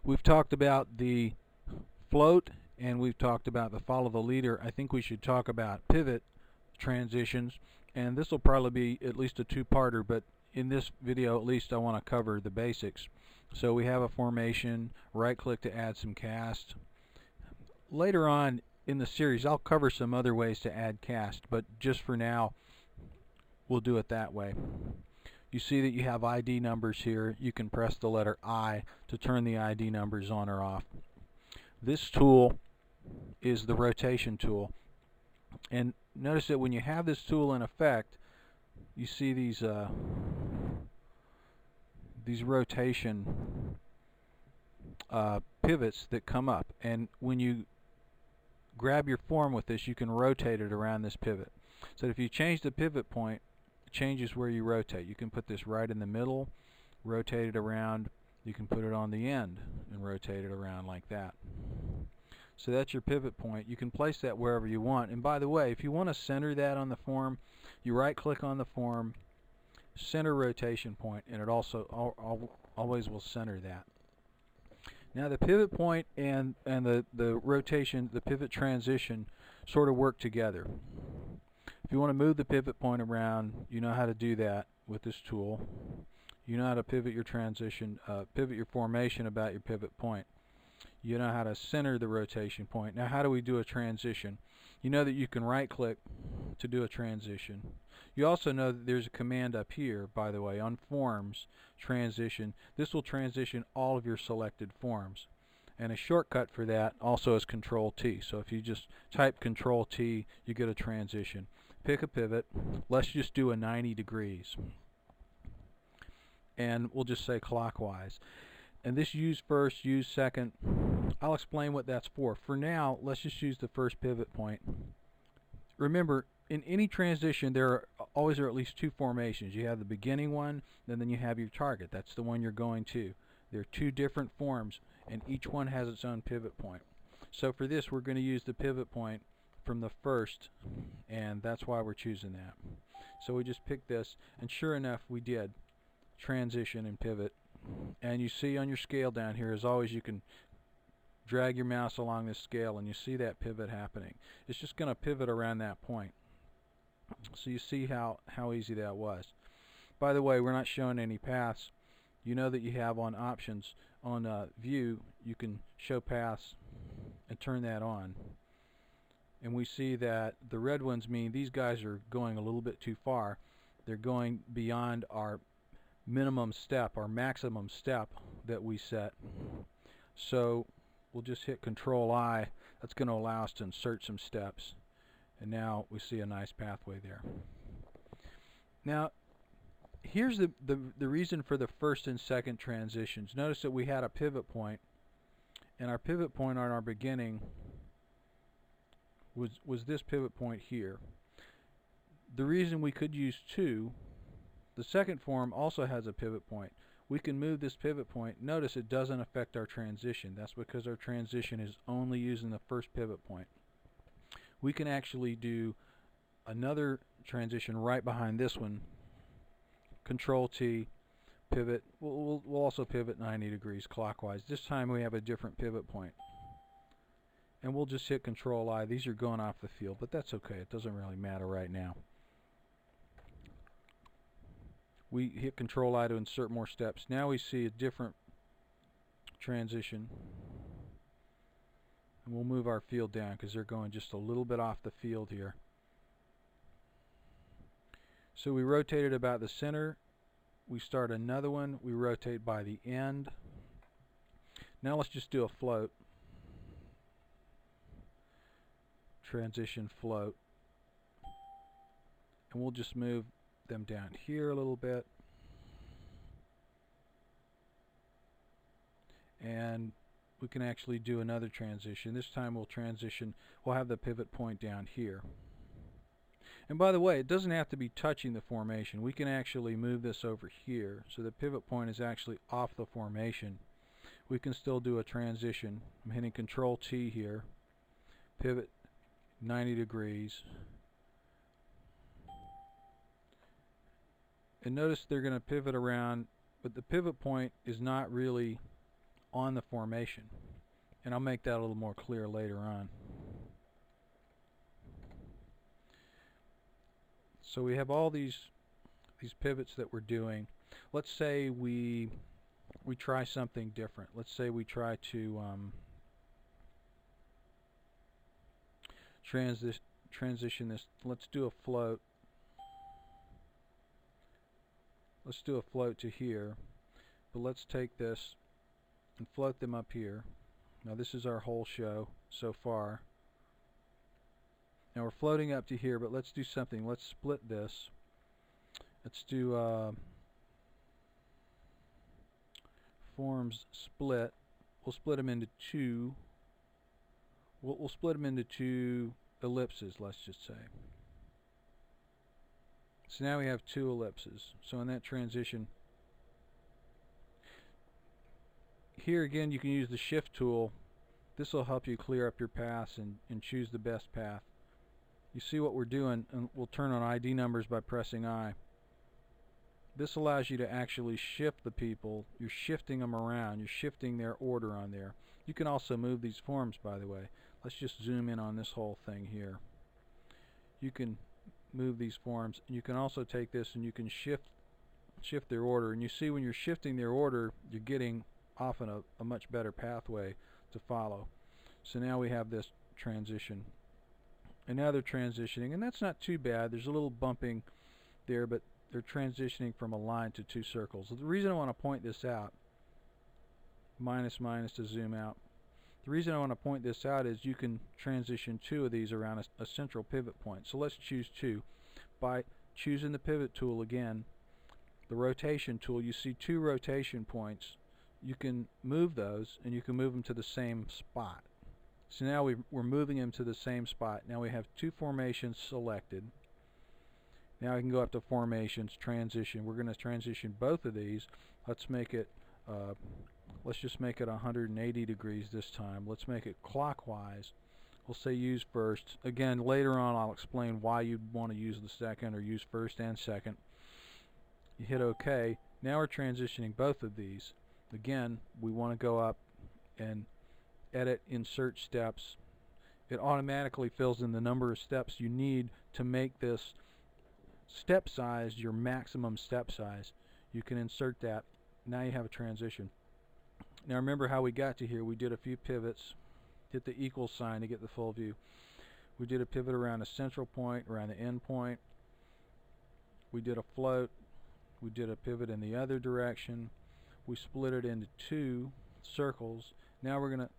We've talked about the float and we've talked about the follow the leader. I think we should talk about pivot transitions, and this will probably be at least a two-parter, but in this video at least I want to cover the basics. So we have a formation, right click to add some cast. Later on in the series I'll cover some other ways to add cast, but just for now we'll do it that way. You see that you have ID numbers here. You can press the letter I to turn the ID numbers on or off. This tool is the rotation tool, and notice that when you have this tool in effect, you see these rotation pivots that come up, and when you grab your form with this, you can rotate it around this pivot. So if you change the pivot point, it changes where you rotate. You can put this right in the middle, rotate it around. You can put it on the end and rotate it around like that. So that's your pivot point. You can place that wherever you want. And by the way, if you want to center that on the form, you right click on the form, center rotation point, and it also always will center that. Now the pivot point and the rotation, the pivot transition sort of work together. If you want to move the pivot point around, you know how to do that with this tool. You know how to pivot your transition, pivot your formation about your pivot point. You know how to center the rotation point. Now how do we do a transition? You know that you can right click to do a transition. You also know that there's a command up here, by the way, on forms, transition. This will transition all of your selected forms. And a shortcut for that also is Control T. So if you just type Control T, you get a transition. Pick a pivot. Let's just do a 90 degrees. And we'll just say clockwise. And this use first, use second. I'll explain what that's for. For now, let's just use the first pivot point. Remember, in any transition, there are always at least two formations. You have the beginning one, and then you have your target. That's the one you're going to. There are two different forms, and each one has its own pivot point. So for this, we're going to use the pivot point from the first, and that's why we're choosing that. So we just picked this, and sure enough, we did transition and pivot. And you see on your scale down here, as always, you can drag your mouse along this scale and you see that pivot happening. It's just going to pivot around that point. So you see how easy that was. By the way, we're not showing any paths. You know that you have on options on view, you can show paths and turn that on. And we see that the red ones mean these guys are going a little bit too far. They're going beyond our minimum step, our maximum step that we set. So we'll just hit Control I. That's going to allow us to insert some steps. And now we see a nice pathway there. Now here's the reason for the first and second transitions. Notice that we had a pivot point, and our pivot point on our beginning was this pivot point here. The reason we could use two, the second form also has a pivot point. We can move this pivot point. Notice it doesn't affect our transition. That's because our transition is only using the first pivot point. We can actually do another transition right behind this one. Control T, pivot. We'll also pivot 90 degrees clockwise. This time we have a different pivot point. And we'll just hit Control I. These are going off the field, but that's okay. It doesn't really matter right now. We hit Control I to insert more steps. Now we see a different transition. And we'll move our field down because they're going just a little bit off the field here. So we rotated about the center. We start another one. We rotate by the end. Now let's just do a float. Transition float. And we'll just move them down here a little bit. And we can actually do another transition. This time we'll have the pivot point down here. And by the way, it doesn't have to be touching the formation. We can actually move this over here so the pivot point is actually off the formation. We can still do a transition. I'm hitting Control T here. Pivot 90 degrees. And notice they're going to pivot around, but the pivot point is not really on the formation. And I'll make that a little more clear later on. So we have all these pivots that we're doing. Let's say we try something different. Let's say we try to transition this. Let's do a float. Let's do a float to here. But let's take this and float them up here. Now this is our whole show so far. Now we're floating up to here, but let's do something. Let's split this. Let's do forms split. We'll split them into two. We'll split them into two ellipses, let's just say. So now we have two ellipses. So in that transition, here again you can use the shift tool. This will help you clear up your paths and choose the best path. You see what we're doing, and we'll turn on ID numbers by pressing I. This allows you to actually shift the people. You're shifting them around. You're shifting their order on there. You can also move these forms, by the way. Let's just zoom in on this whole thing here. You can move these forms, and you can also take this and you can shift their order. And you see when you're shifting their order, you're getting often a much better pathway to follow. So now we have this transition. And now they're transitioning, and that's not too bad. There's a little bumping there, but they're transitioning from a line to two circles. The reason I want to point this out, minus to zoom out. The reason I want to point this out is you can transition two of these around a central pivot point. So let's choose two. By choosing the pivot tool again, the rotation tool, you see two rotation points. You can move those, and you can move them to the same spot. So now we're moving them to the same spot. Now we have two formations selected. Now I can go up to formations, transition. We're going to transition both of these. Let's make it, let's just make it 180 degrees this time. Let's make it clockwise. We'll say use first. Again, later on I'll explain why you'd want to use the second or use first and second. You hit OK. Now we're transitioning both of these. Again, we want to go up and edit insert steps. It automatically fills in the number of steps you need to make this step size your maximum step size. You can insert that. Now you have a transition. Now remember how we got to here. We did a few pivots. Hit the equal sign to get the full view. We did a pivot around a central point, around the end point. We did a float. We did a pivot in the other direction. We split it into two circles. Now we're going to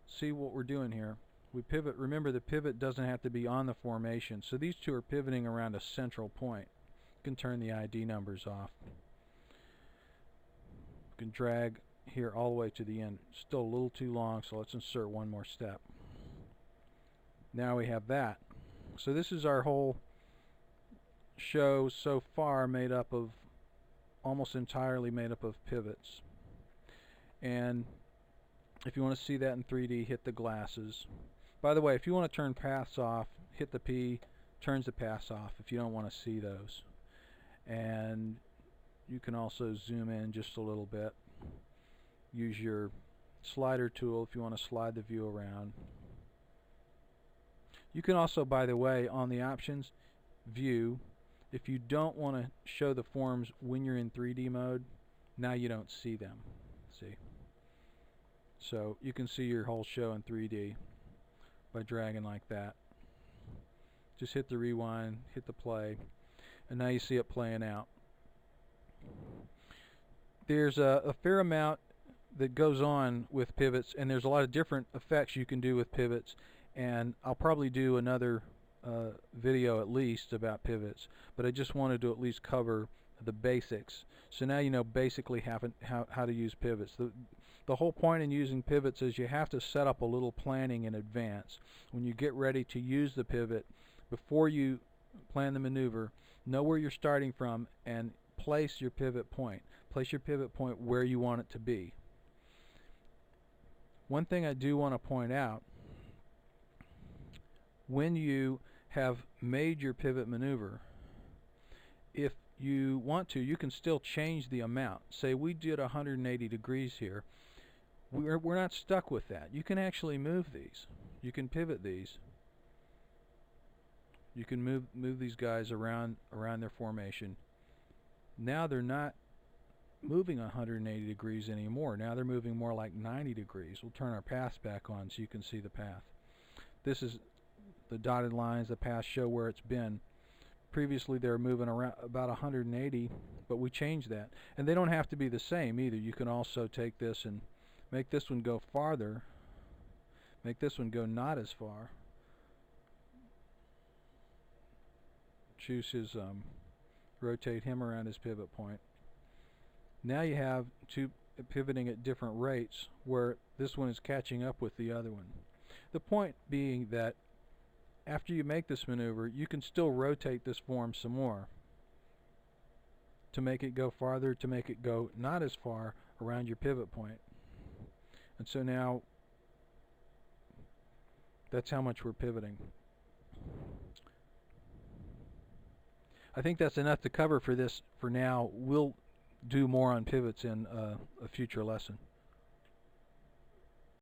see what we're doing here. We pivot. Remember, the pivot doesn't have to be on the formation, so these two are pivoting around a central point. You can turn the ID numbers off. You can drag here all the way to the end. Still a little too long, so let's insert one more step. Now we have that. So this is our whole show so far, made up of almost entirely made up of pivots. And if you want to see that in 3D, hit the glasses. By the way, if you want to turn paths off, hit the P, turns the paths off if you don't want to see those. And you can also zoom in just a little bit. Use your slider tool if you want to slide the view around. You can also, by the way, on the options, view, if you don't want to show the forms when you're in 3D mode, now you don't see them. See? So you can see your whole show in 3D by dragging like that. Just hit the rewind, hit the play, and now you see it playing out. There's a fair amount that goes on with pivots, and there's a lot of different effects you can do with pivots, and I'll probably do another video at least about pivots, but I just wanted to at least cover the basics. So now you know basically how to use pivots. The whole point in using pivots is you have to set up a little planning in advance. When you get ready to use the pivot, before you plan the maneuver, know where you're starting from and place your pivot point. Place your pivot point where you want it to be. One thing I do want to point out, when you have made your pivot maneuver, if you want to, you can still change the amount. Say we did 180 degrees here. we're not stuck with that. You can actually move these. You can pivot these. You can move these guys around their formation. Now they're not moving 180 degrees anymore. Now they're moving more like 90 degrees. We'll turn our paths back on so you can see the path. This is the dotted lines. The paths show where it's been. Previously they were moving around about 180, but we changed that. And they don't have to be the same either. You can also take this and make this one go farther, make this one go not as far. Choose his rotate him around his pivot point. Now you have two pivoting at different rates, where this one is catching up with the other one. The point being that after you make this maneuver, you can still rotate this form some more to make it go farther, to make it go not as far around your pivot point. And so now that's how much we're pivoting. I think that's enough to cover for this for now. We'll do more on pivots in a future lesson.